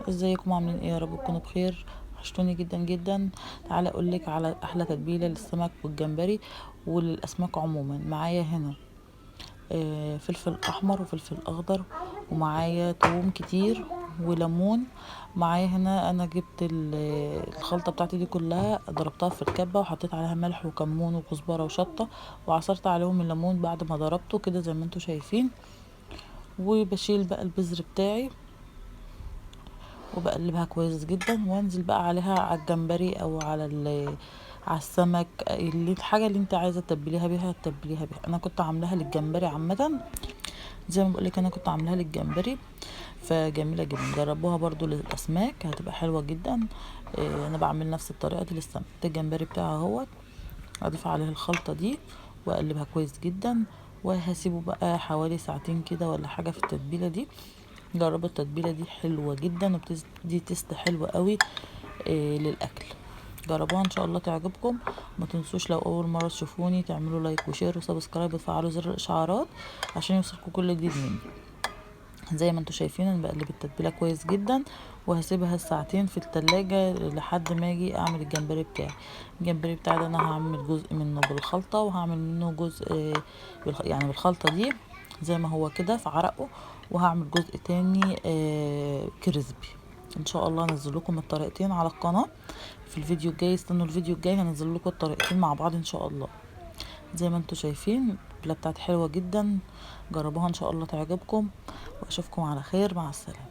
ازيكم عاملين ايه؟ يا رب تكونوا بخير. وحشتوني جدا جدا. تعالى اقولك على احلى تتبيله للسمك والجمبري وللاسماك عموما. معايا هنا فلفل احمر وفلفل اخضر، ومعايا توم كتير وليمون. معايا هنا انا جبت الخلطه بتاعتي دي كلها، ضربتها في الكبه وحطيت عليها ملح وكمون وكزبره وشطه، وعصرت عليهم الليمون بعد ما ضربته كده زي ما انتم شايفين. وبشيل بقى البذر بتاعي وبقلبها كويس جدا، وانزل بقى عليها على الجمبري او على السمك، اللي الحاجه اللي انت عايزه تتبليها بيها تتبليها بيها. انا كنت عاملاها للجمبري عامه، زي ما بقولك انا كنت عاملاها للجمبري، فجميله جدا. جربوها برضو للاسماك هتبقى حلوه جدا. انا بعمل نفس الطريقه دي للسمك. ده الجمبري بتاعها اهوت، اضيف عليه الخلطه دي واقلبها كويس جدا، وهسيبه بقى حوالي ساعتين كده ولا حاجه في التتبيله دي. جربوا التتبيله دي حلوه جدا وبتدي تيست حلوه قوي للاكل. جربوها ان شاء الله تعجبكم. ما تنسوش لو اول مره تشوفوني تعملوا لايك وشير وسبسكرايب وتفعلوا زر الاشعارات عشان يوصلكم كل جديد مني. زي ما انتوا شايفين انا بقلب التتبيله كويس جدا، وهسيبها ساعتين في التلاجة لحد ما اجي اعمل الجمبري بتاعي. الجمبري بتاعي ده انا هعمل جزء منه بالخلطه، وهعمل منه جزء يعني بالخلطه دي زي ما هو كده في عرقه، وهعمل جزء تاني كريسبي. ان شاء الله هنزل لكم الطريقتين على القناه في الفيديو الجاي. استنوا الفيديو الجاي هنزل لكم الطريقتين مع بعض ان شاء الله. زي ما انتوا شايفين البلة بتاعتي حلوه جدا. جربوها ان شاء الله تعجبكم، واشوفكم على خير. مع السلامه.